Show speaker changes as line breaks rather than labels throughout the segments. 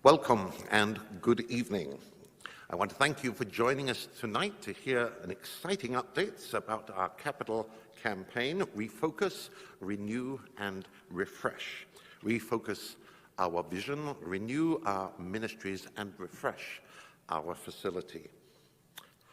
Welcome and good evening. I want to thank you for joining us tonight to hear an exciting updates about our capital campaign, Refocus, Renew and Refresh. Refocus our vision, renew our ministries and refresh our facility.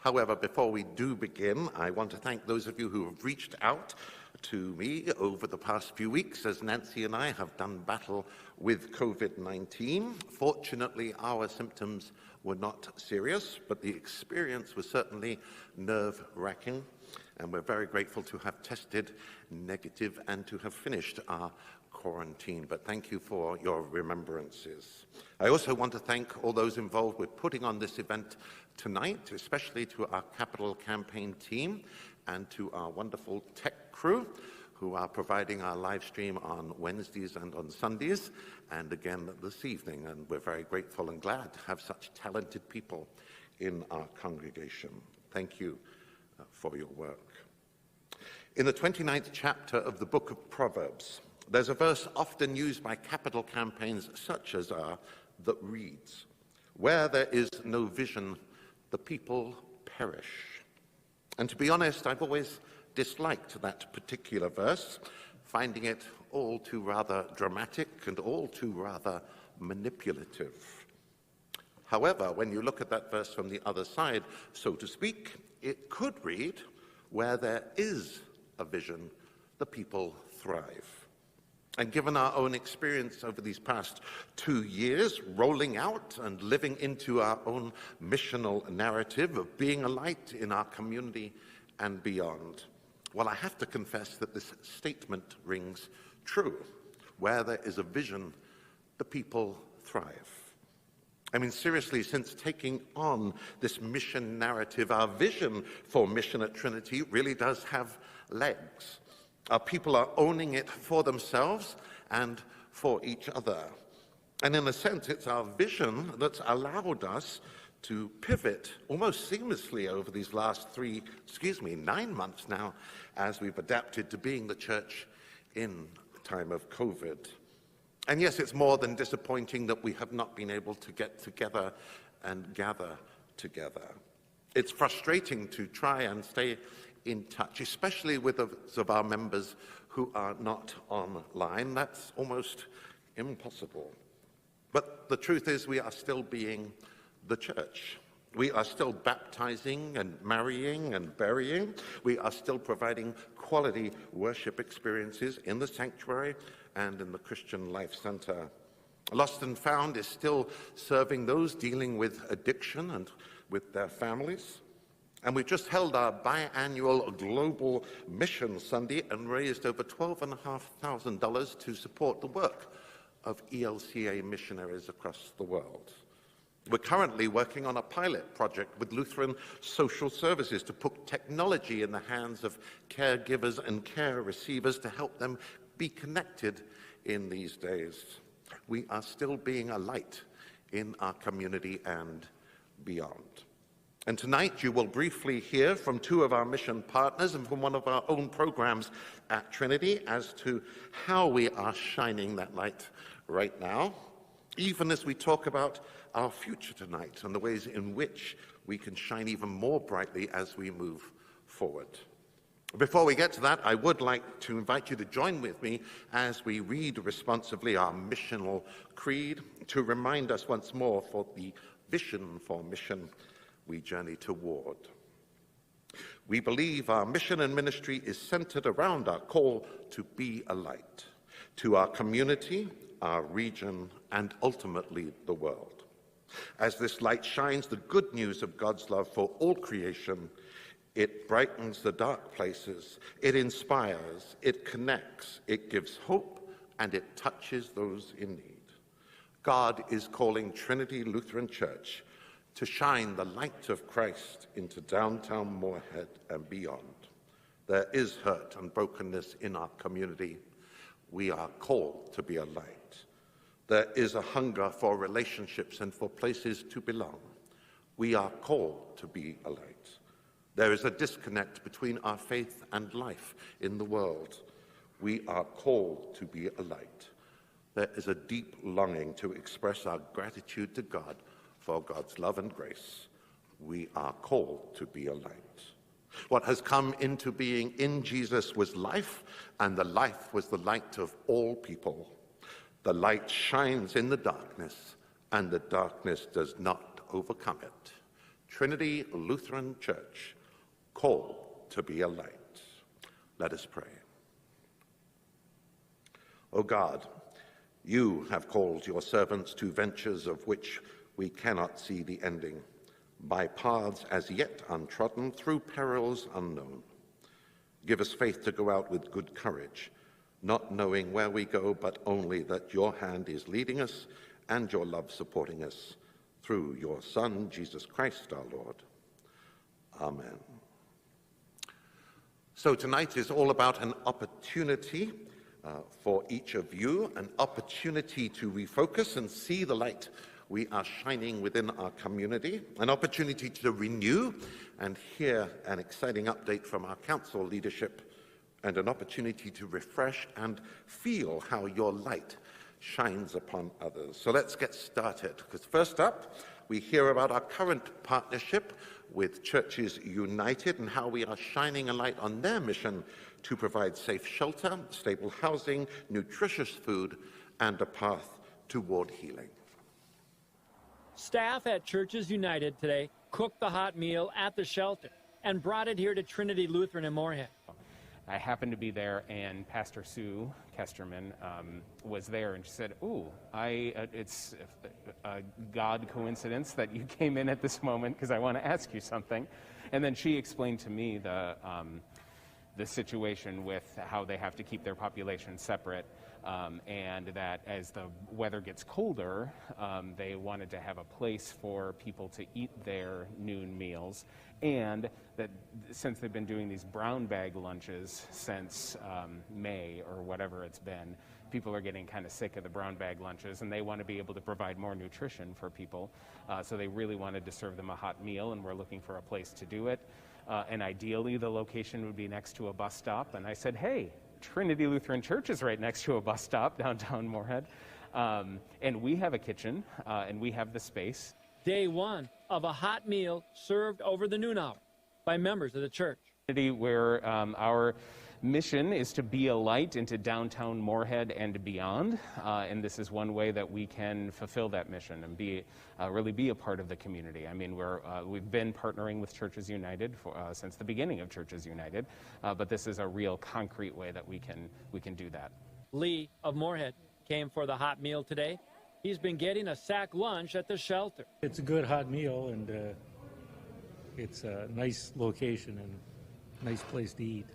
However, before we do begin, I want to thank those of you who have reached out to me over the past few weeks as Nancy and I have done battle with COVID-19. Fortunately, our symptoms were not serious, but the experience was certainly nerve-wracking, and we're very grateful to have tested negative and to have finished our quarantine. But thank you for your remembrances. I also want to thank all those involved with putting on this event tonight, especially to our capital campaign team and to our wonderful tech crew who are providing our live stream on Wednesdays and on Sundays, and again this evening. And we're very grateful and glad to have such talented people in our congregation. Thank you for your work. In the 29th chapter of the book of Proverbs, there's a verse often used by capital campaigns such as ours that reads, "Where there is no vision, the people perish." And to be honest, I've always disliked that particular verse, finding it all too rather dramatic and all too rather manipulative. However, when you look at that verse from the other side, so to speak, it could read, "Where there is a vision, the people thrive." And given our own experience over these past 2 years, rolling out and living into our own missional narrative of being a light in our community and beyond, well, I have to confess that this statement rings true. Where there is a vision, the people thrive. I mean, seriously, since taking on this mission narrative, our vision for mission at Trinity really does have legs. Our people are owning it for themselves and for each other. And in a sense, it's our vision that's allowed us to pivot almost seamlessly over these last 9 months now, as we've adapted to being the church in time of COVID. And yes, it's more than disappointing that we have not been able to get together and gather together. It's frustrating to try and stay in touch, especially with those of our members who are not online. That's almost impossible. But the truth is, we are still being the church. We are still baptizing and marrying and burying. We are still providing quality worship experiences in the sanctuary and in the Christian Life Center. Lost and Found is still serving those dealing with addiction and with their families. And we've just held our biannual Global Mission Sunday and raised over $12,500 to support the work of ELCA missionaries across the world. We're currently working on a pilot project with Lutheran Social Services to put technology in the hands of caregivers and care receivers to help them be connected in these days. We are still being a light in our community and beyond. And tonight you will briefly hear from 2 of our mission partners and from one of our own programs at Trinity as to how we are shining that light right now, even as we talk about our future tonight and the ways in which we can shine even more brightly as we move forward. Before we get to that, I would like to invite you to join with me as we read responsively our missional creed to remind us once more for the vision for mission we journey toward. We believe our mission and ministry is centered around our call to be a light to our community, our region, and ultimately the world. As this light shines the good news of God's love for all creation, it brightens the dark places, it inspires, it connects, it gives hope, and it touches those in need. God is calling Trinity Lutheran Church to shine the light of Christ into downtown Moorhead and beyond. There is hurt and brokenness in our community. We are called to be a light. There is a hunger for relationships and for places to belong. We are called to be a light. There is a disconnect between our faith and life in the world. We are called to be a light. there is a deep longing to express our gratitude to God for God's love and grace. We are called to be a light. What has come into being in Jesus was life, and the life was the light of all people. The light shines in the darkness, and the darkness does not overcome it. Trinity Lutheran Church, called to be a light. Let us pray. O God, you have called your servants to ventures of which we cannot see the ending, by paths as yet untrodden, through perils unknown. Give us faith to go out with good courage, not knowing where we go, but only that your hand is leading us and your love supporting us, through your Son, Jesus Christ our Lord. Amen. So tonight is all about an opportunity for each of you, an opportunity to refocus and see the light we are shining within our community, an opportunity to renew and hear an exciting update from our council leadership, and an opportunity to refresh and feel how your light shines upon others. So let's get started, because first up, we hear about our current partnership with Churches United and how we are shining a light on their mission to provide safe shelter, stable housing, nutritious food, and a path toward healing.
Staff at Churches United today cooked the hot meal at the shelter and brought it here to Trinity Lutheran in Moorhead.
I happened to be there, and Pastor Sue Kesterman was there, and she said, "Ooh, it's a God coincidence that you came in at this moment because I want to ask you something." And then she explained to me the situation with how they have to keep their population separate, and that as the weather gets colder, they wanted to have a place for people to eat their noon meals, and that since they've been doing these brown bag lunches since May or whatever it's been, people are getting kind of sick of the brown bag lunches, and they want to be able to provide more nutrition for people. So they really wanted to serve them a hot meal, and we're looking for a place to do it. And ideally, the location would be next to a bus stop. And I said, hey, Trinity Lutheran Church is right next to a bus stop downtown Moorhead. And we have a kitchen, and we have the space.
Day one of a hot meal served over the noon hour by members of the church.
Where our mission is to be a light into downtown Moorhead and beyond, and this is one way that we can fulfill that mission and really be a part of the community. I mean, we've been partnering with Churches United since the beginning of Churches United, but this is a real concrete way that we can do that.
Lee of Moorhead came for the hot meal today. He's been getting a sack lunch at the shelter.
It's a good hot meal, and it's a nice location and nice place to eat.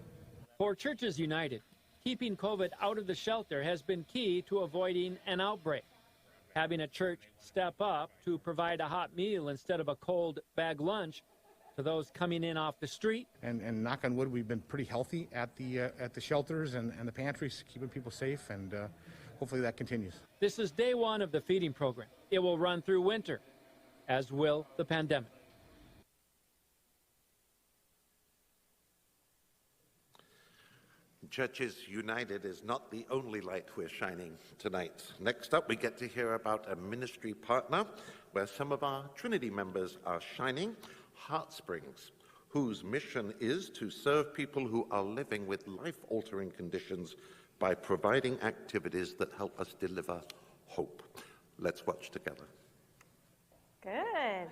For Churches United, keeping COVID out of the shelter has been key to avoiding an outbreak. Having a church step up to provide a hot meal instead of a cold bag lunch to those coming in off the street.
And knock on wood, we've been pretty healthy at the shelters and the pantries, keeping people safe, and hopefully that continues.
This is day one of the feeding program. It will run through winter, as will the pandemic.
Churches United is not the only light we're shining tonight. Next up, we get to hear about a ministry partner where some of our Trinity members are shining, Heartsprings, whose mission is to serve people who are living with life-altering conditions by providing activities that help us deliver hope. Let's watch together.
Good.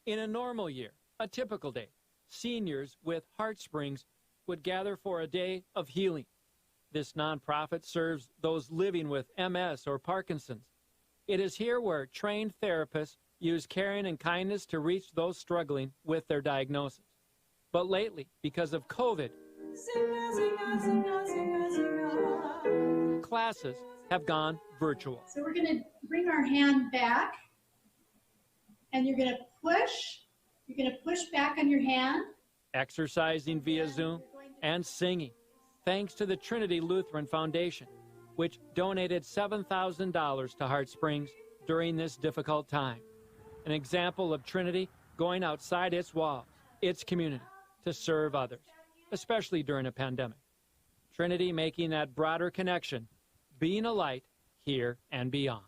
In a normal year, a typical day, seniors with Heartsprings would gather for a day of healing. This nonprofit serves those living with MS or Parkinson's. It is here where trained therapists use caring and kindness to reach those struggling with their diagnosis. But lately, because of COVID, classes have gone virtual.
So we're going to bring our hand back, and you're going to push. You're going to push back on your hand.
Exercising via Zoom and singing, thanks to the Trinity Lutheran Foundation, which donated $7,000 to Heartsprings during this difficult time. An example of Trinity going outside its walls, its community, to serve others, especially during a pandemic. Trinity making that broader connection, being a light, here and beyond.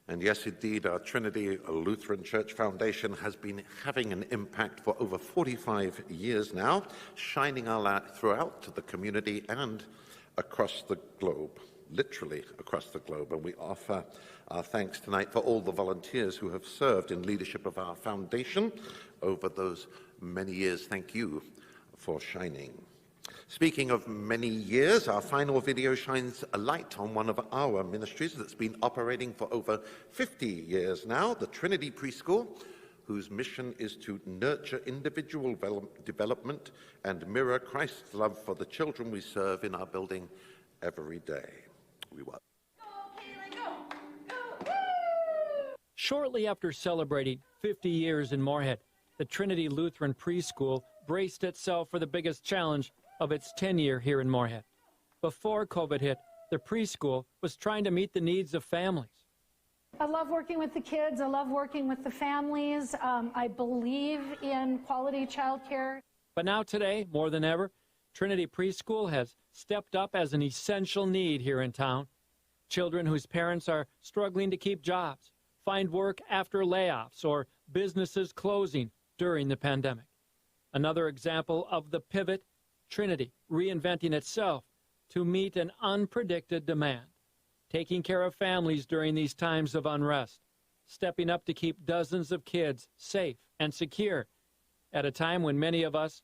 And yes, indeed, our Trinity Lutheran Church Foundation has been having an impact for over 45 years now, shining our light throughout the community and across the globe, literally across the globe. And we offer our thanks tonight for all the volunteers who have served in leadership of our foundation over those many years. Thank you for shining. Speaking of many years, our final video shines a light on one of our ministries that's been operating for over 50 years now, the Trinity Preschool, whose mission is to nurture individual development and mirror Christ's love for the children we serve in our building every day. We welcome.
Shortly after celebrating 50 years in Moorhead, the Trinity Lutheran Preschool braced itself for the biggest challenge of its tenure here in Moorhead. Before COVID hit, the preschool was trying to meet the needs of families.
I love working with the kids. I love working with the families. I believe in quality childcare.
But now today, more than ever, Trinity Preschool has stepped up as an essential need here in town. Children whose parents are struggling to keep jobs, find work after layoffs, or businesses closing during the pandemic. Another example of the pivot, Trinity reinventing itself to meet an unpredicted demand, taking care of families during these times of unrest, stepping up to keep dozens of kids safe and secure at a time when many of us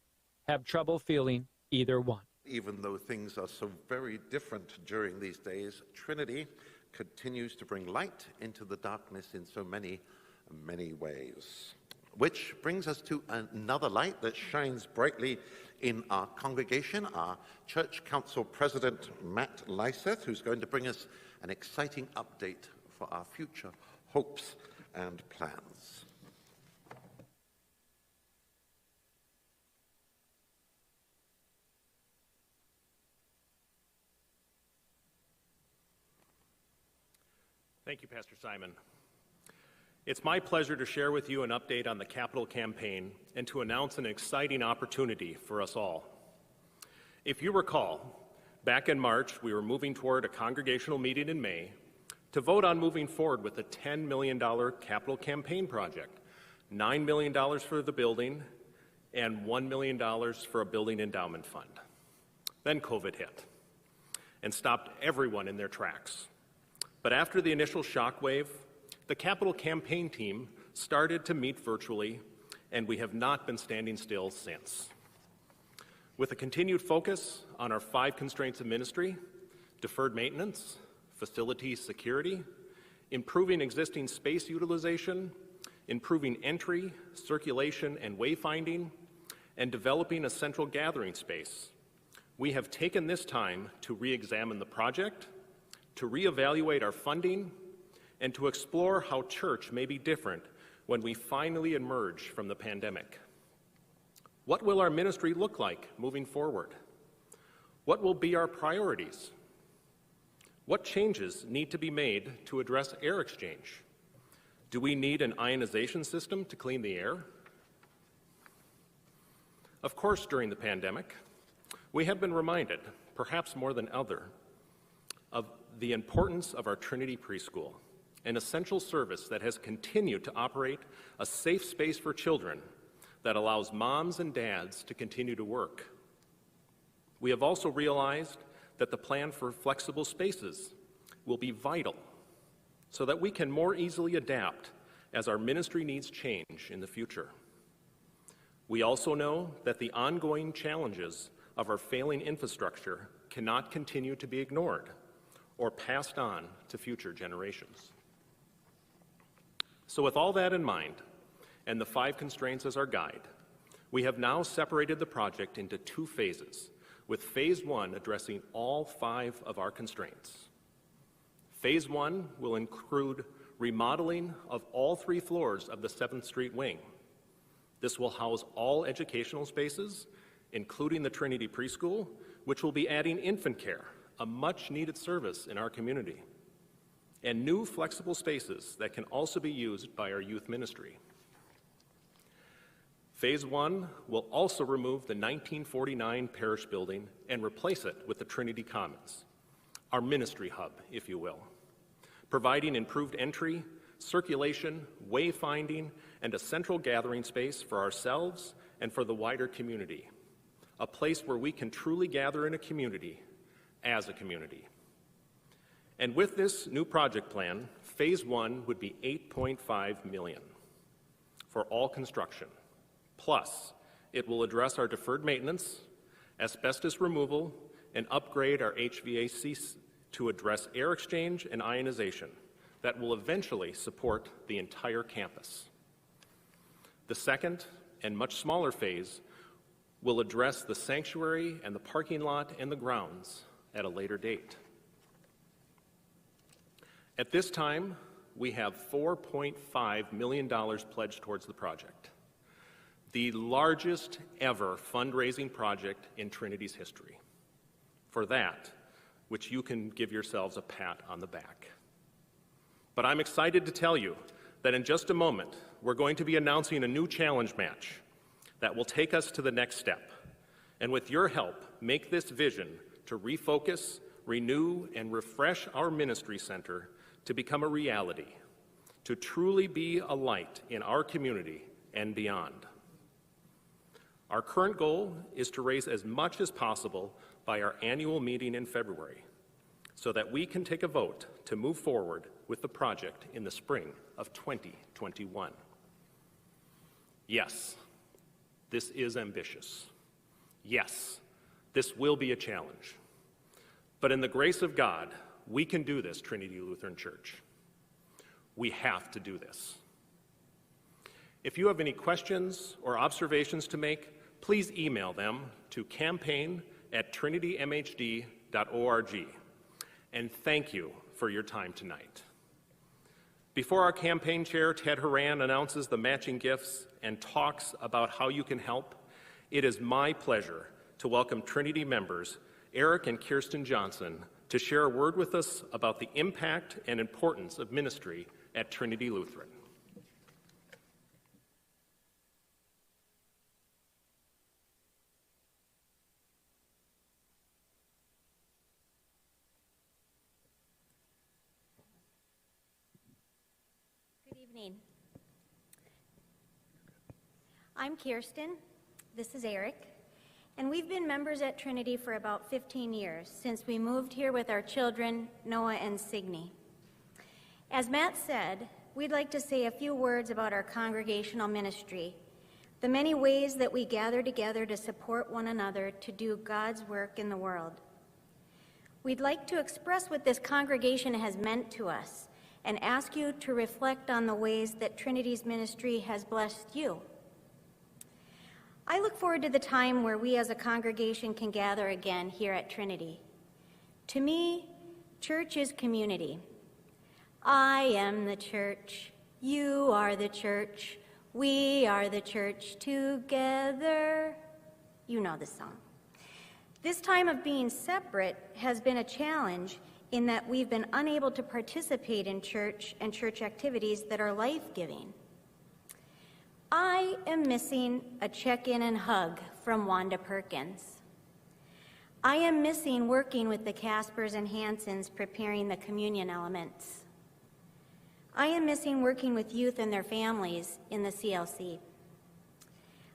have trouble feeling either one.
Even though things are so very different during these days, Trinity continues to bring light into the darkness in so many, many ways. Which brings us to another light that shines brightly in our congregation, our Church Council President, Matt Lyseth, who's going to bring us an exciting update for our future hopes and plans.
Thank you, Pastor Simon. It's my pleasure to share with you an update on the capital campaign and to announce an exciting opportunity for us all. If you recall, back in March, we were moving toward a congregational meeting in May to vote on moving forward with a $10 million capital campaign project, $9 million for the building, and $1 million for a building endowment fund. Then COVID hit and stopped everyone in their tracks. But after the initial shockwave, the capital campaign team started to meet virtually, and we have not been standing still since. With a continued focus on our 5 constraints of ministry, deferred maintenance, facility security, improving existing space utilization, improving entry, circulation, and wayfinding, and developing a central gathering space, we have taken this time to re-examine the project, to reevaluate our funding, and to explore how church may be different when we finally emerge from the pandemic. What will our ministry look like moving forward? What will be our priorities? What changes need to be made to address air exchange? Do we need an ionization system to clean the air? Of course, during the pandemic, we have been reminded, perhaps more than ever, of the importance of our Trinity Preschool, an essential service that has continued to operate a safe space for children that allows moms and dads to continue to work. We have also realized that the plan for flexible spaces will be vital so that we can more easily adapt as our ministry needs change in the future. We also know that the ongoing challenges of our failing infrastructure cannot continue to be ignored or passed on to future generations. So with all that in mind, and the 5 constraints as our guide, we have now separated the project into 2 phases, with phase 1 addressing all 5 of our constraints. Phase 1 will include remodeling of all 3 floors of the 7th Street wing. This will house all educational spaces, including the Trinity Preschool, which will be adding infant care, a much-needed service in our community, and new flexible spaces that can also be used by our youth ministry. Phase 1 will also remove the 1949 parish building and replace it with the Trinity Commons, our ministry hub, if you will, providing improved entry, circulation, wayfinding, and a central gathering space for ourselves and for the wider community, a place where we can truly gather in a community as a community. And with this new project plan, Phase 1 would be $8.5 million for all construction. Plus, it will address our deferred maintenance, asbestos removal, and upgrade our HVAC to address air exchange and ionization that will eventually support the entire campus. The second and much smaller phase will address the sanctuary and the parking lot and the grounds at a later date. At this time, we have $4.5 million pledged towards the project, the largest ever fundraising project in Trinity's history. For that, which you can give yourselves a pat on the back. But I'm excited to tell you that in just a moment, we're going to be announcing a new challenge match that will take us to the next step, and with your help, make this vision to refocus, renew, and refresh our ministry center to become a reality, to truly be a light in our community and beyond. Our current goal is to raise as much as possible by our annual meeting in February, so that we can take a vote to move forward with the project in the spring of 2021. Yes, this is ambitious. Yes, this will be a challenge. But in the grace of God, we can do this, Trinity Lutheran Church. We have to do this. If you have any questions or observations to make, please email them to campaign@trinitymhd.org. And thank you for your time tonight. Before our campaign chair, Ted Horan, announces the matching gifts and talks about how you can help, it is my pleasure to welcome Trinity members Eric and Kirsten Johnson to share a word with us about the impact and importance of ministry at Trinity Lutheran.
Good evening. I'm Kirsten. This is Eric. And we've been members at Trinity for about 15 years, since we moved here with our children, Noah and Signe. As Matt said, we'd like to say a few words about our congregational ministry, the many ways that we gather together to support one another to do God's work in the world. We'd like to express what this congregation has meant to us and ask you to reflect on the ways that Trinity's ministry has blessed you. I look forward to the time where we as a congregation can gather again here at Trinity. To me, church is community. I am the church, you are the church, we are the church together. You know the song. This time of being separate has been a challenge in that we've been unable to participate in church and church activities that are life-giving. I am missing a check-in and hug from Wanda Perkins. I am missing working with the Caspers and Hansons preparing the communion elements. I am missing working with youth and their families in the CLC.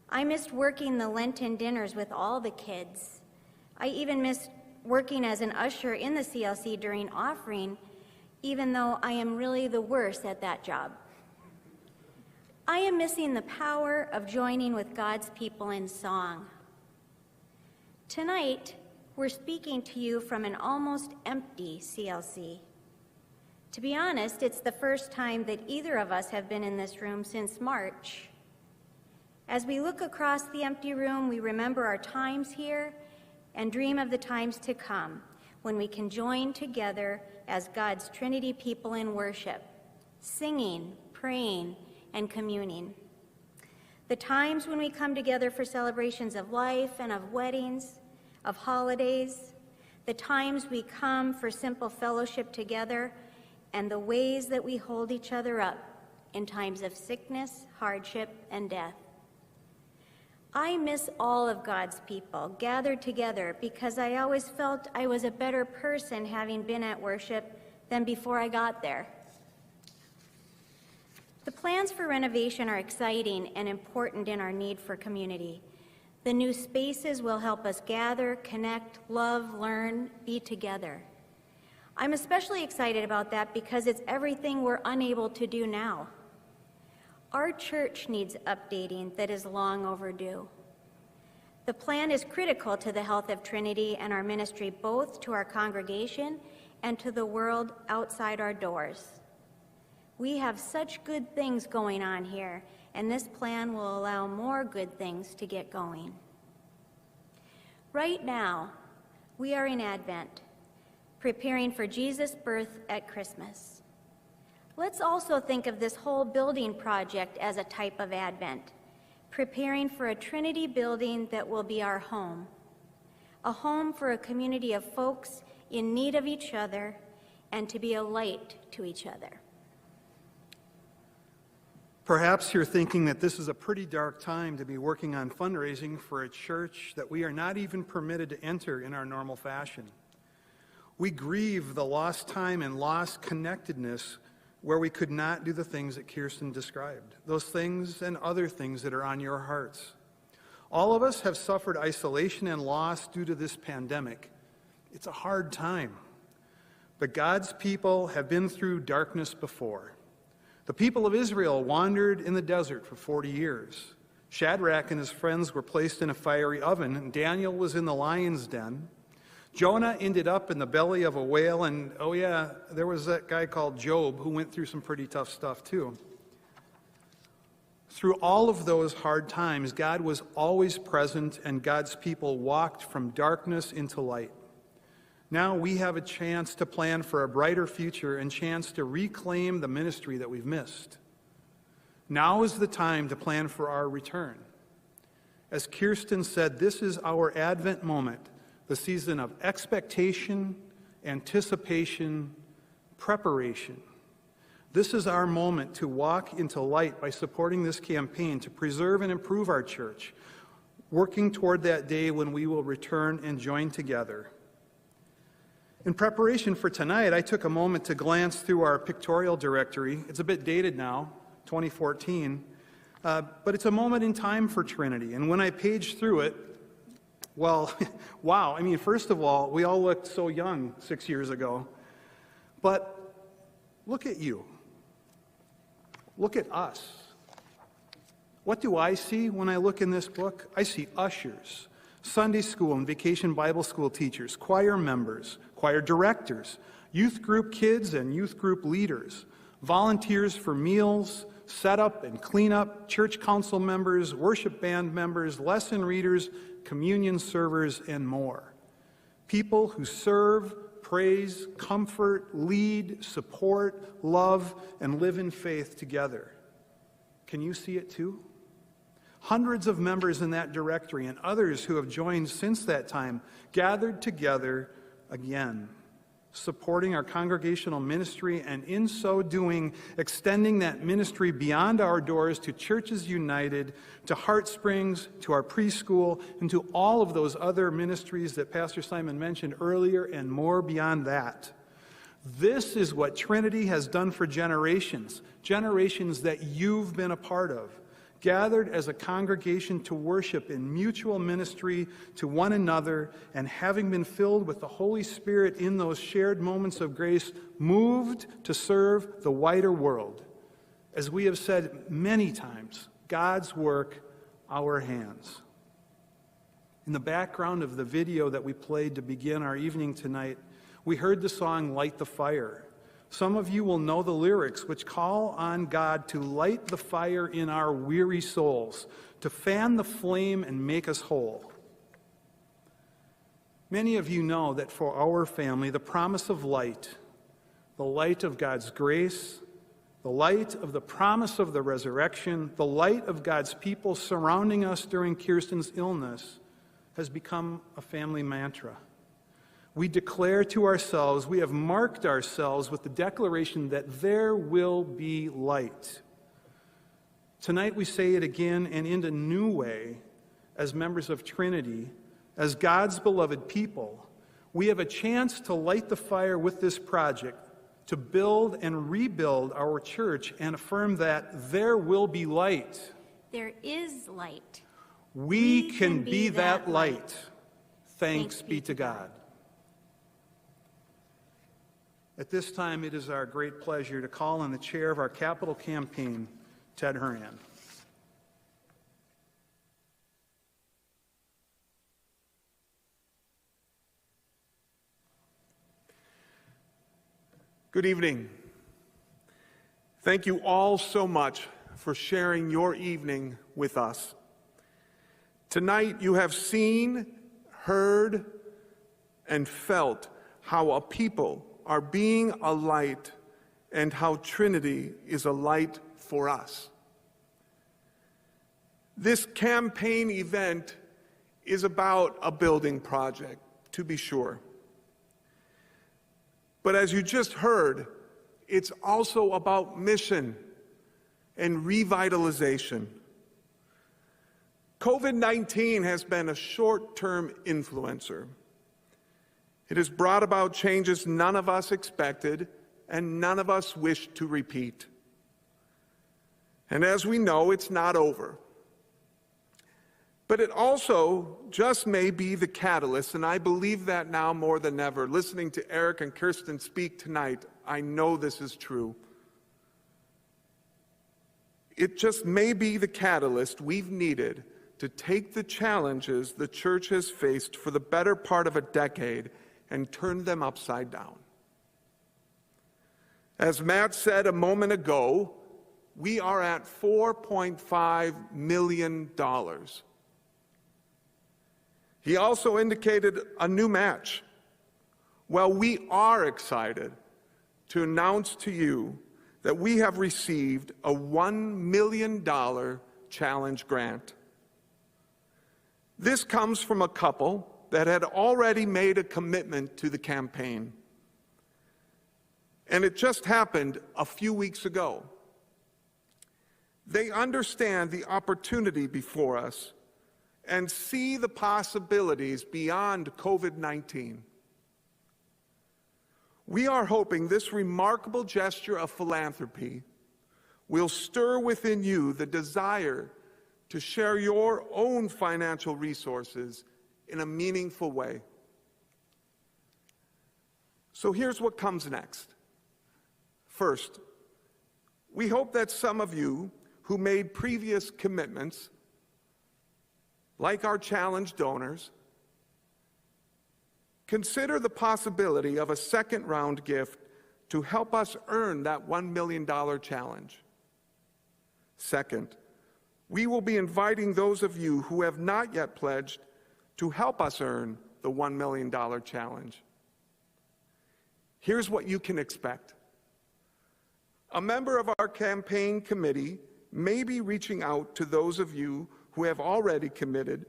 I missed working the Lenten dinners with all the kids. I even missed working as an usher in the CLC during offering, even though I am really the worst at that job. I am missing the power of joining with God's people in song. Tonight, we're speaking to you from an almost empty CLC. To be honest, it's the first time that either of us have been in this room since March. As we look across the empty room, we remember our times here and dream of the times to come when we can join together as God's Trinity people in worship, singing, praying, and communing. The times when we come together for celebrations of life and of weddings, of holidays, the times we come for simple fellowship together, and the ways that we hold each other up in times of sickness, hardship, and death. I miss all of God's people gathered together because I always felt I was a better person having been at worship than before I got there. The plans for renovation are exciting and important in our need for community. The new spaces will help us gather, connect, love, learn, be together. I'm especially excited about that because it's everything we're unable to do now. Our church needs updating that is long overdue. The plan is critical to the health of Trinity and our ministry, both to our congregation and to the world outside our doors. We have such good things going on here, and this plan will allow more good things to get going. Right now, we are in Advent, preparing for Jesus' birth at Christmas. Let's also think of this whole building project as a type of Advent, preparing for a Trinity building that will be our home, a home for a community of folks in need of each other and to be a light to each other.
Perhaps you're thinking that this is a pretty dark time to be working on fundraising for a church that we are not even permitted to enter in our normal fashion. We grieve the lost time and lost connectedness where we could not do the things that Kirsten described, those things and other things that are on your hearts. All of us have suffered isolation and loss due to this pandemic. It's a hard time, but God's people have been through darkness before. The people of Israel wandered in the desert for 40 years. Shadrach and his friends were placed in a fiery oven, and Daniel was in the lion's den. Jonah ended up in the belly of a whale, and oh yeah, there was that guy called Job who went through some pretty tough stuff too. Through all of those hard times, God was always present, and God's people walked from darkness into light. Now we have a chance to plan for a brighter future and chance to reclaim the ministry that we've missed. Now is the time to plan for our return. As Kirsten said, this is our Advent moment, the season of expectation, anticipation, preparation. This is our moment to walk into light by supporting this campaign to preserve and improve our church, working toward that day when we will return and join together. In preparation for tonight, I took a moment to glance through our pictorial directory. It's a bit dated now, 2014, but it's a moment in time for Trinity. And when I paged through it, well, wow. I mean, first of all, we all looked so young 6 years ago. But look at you. Look at us. What do I see when I look in this book? I see ushers, Sunday school and vacation Bible school teachers, choir members, choir directors, youth group kids and youth group leaders, volunteers for meals, setup and cleanup, church council members, worship band members, lesson readers, communion servers, and more. People who serve, praise, comfort, lead, support, love, and live in faith together. Can you see it too? Hundreds of members in that directory and others who have joined since that time gathered together again, supporting our congregational ministry, and in so doing, extending that ministry beyond our doors to Churches United, to Heart Springs, to our preschool, and to all of those other ministries that Pastor Simon mentioned earlier, and more beyond that. This is what Trinity has done for generations, generations that you've been a part of, gathered as a congregation to worship in mutual ministry to one another, and having been filled with the Holy Spirit in those shared moments of grace, moved to serve the wider world. As we have said many times, God's work, our hands. In the background of the video that we played to begin our evening tonight, we heard the song Light the Fire. Some of you will know the lyrics, which call on God to light the fire in our weary souls, to fan the flame and make us whole. Many of you know that for our family, the promise of light, the light of God's grace, the light of the promise of the resurrection, the light of God's people surrounding us during Kirsten's illness, has become a family mantra. We declare to ourselves, we have marked ourselves with the declaration that there will be light. Tonight we say it again and in a new way, as members of Trinity, as God's beloved people, we have a chance to light the fire with this project, to build and rebuild our church and affirm that there will be light.
There is light.
We can be that light. Thanks be to God. At this time, it is our great pleasure to call on the chair of our capital campaign, Ted Horan.
Good evening. Thank you all so much for sharing your evening with us. Tonight you have seen, heard, and felt how a people are being a light and how Trinity is a light for us. This campaign event is about a building project, to be sure. But as you just heard, it's also about mission and revitalization. COVID-19 has been a short-term influencer. It has brought about changes none of us expected and none of us wish to repeat. And as we know, it's not over. But it also just may be the catalyst, and I believe that now more than ever. Listening to Eric and Kirsten speak tonight, I know this is true. It just may be the catalyst we've needed to take the challenges the church has faced for the better part of a decade and turn them upside down. As Matt said a moment ago, we are at $4.5 million. He also indicated a new match. Well, we are excited to announce to you that we have received a $1 million challenge grant. This comes from a couple that had already made a commitment to the campaign. And it just happened a few weeks ago. They understand the opportunity before us and see the possibilities beyond COVID-19. We are hoping this remarkable gesture of philanthropy will stir within you the desire to share your own financial resources in a meaningful way. So here's what comes next. First, we hope that some of you who made previous commitments, like our challenge donors, consider the possibility of a second round gift to help us earn that $1 million challenge. Second, we will be inviting those of you who have not yet pledged to help us earn the $1 million challenge. Here's what you can expect. A member of our campaign committee may be reaching out to those of you who have already committed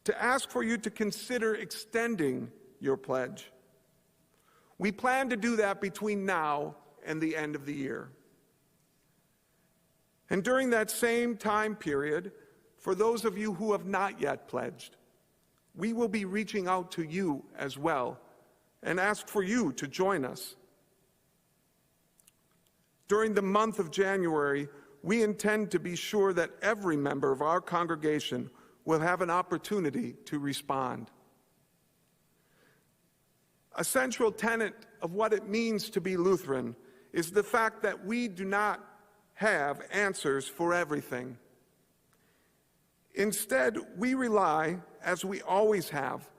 to ask for you to consider extending your pledge. We plan to do that between now and the end of the year. And during that same time period, for those of you who have not yet pledged, we will be reaching out to you as well and ask for you to join us. During the month of January, we intend to be sure that every member of our congregation will have an opportunity to respond. A central tenet of what it means to be Lutheran is the fact that we do not have answers for everything. Instead, we rely, as we always have,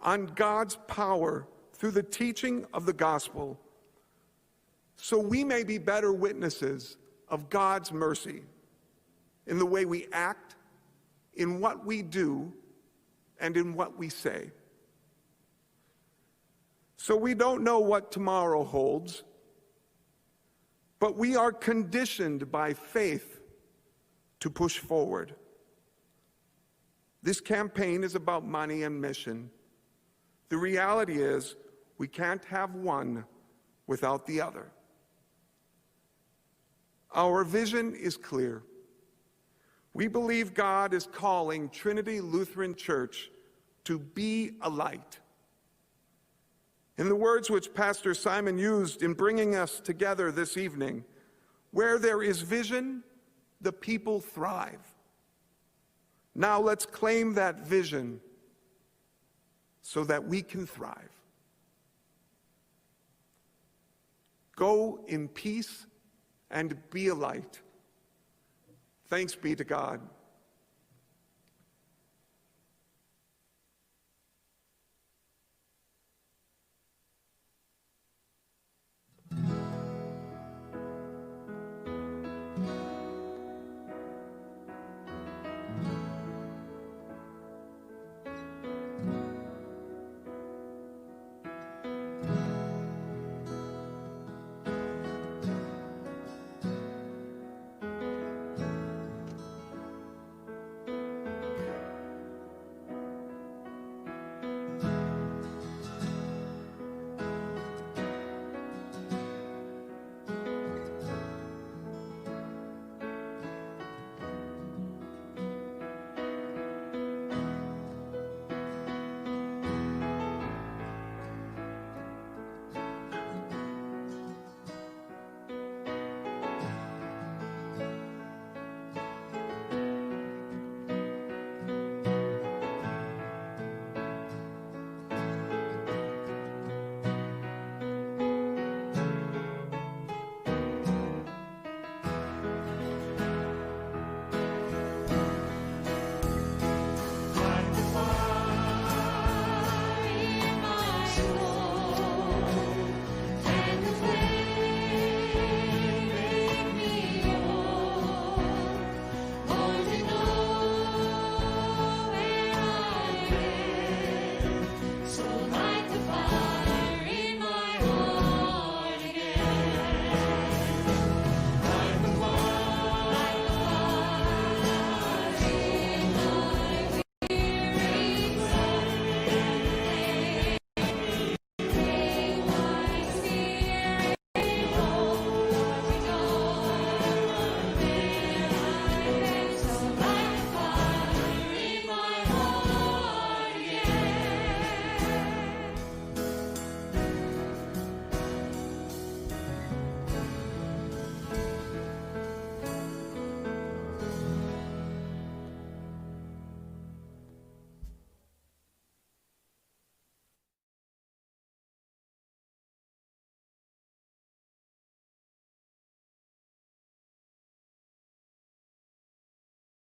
on God's power through the teaching of the gospel, so we may be better witnesses of God's mercy in the way we act, in what we do, and in what we say. So we don't know what tomorrow holds, but we are conditioned by faith to push forward. This campaign is about money and mission. The reality is we can't have one without the other. Our vision is clear. We believe God is calling Trinity Lutheran Church to be a light. In the words which Pastor Simon used in bringing us together this evening, where there is vision, the people thrive. Now let's claim that vision so that we can thrive. Go in peace and be a light. Thanks be to God.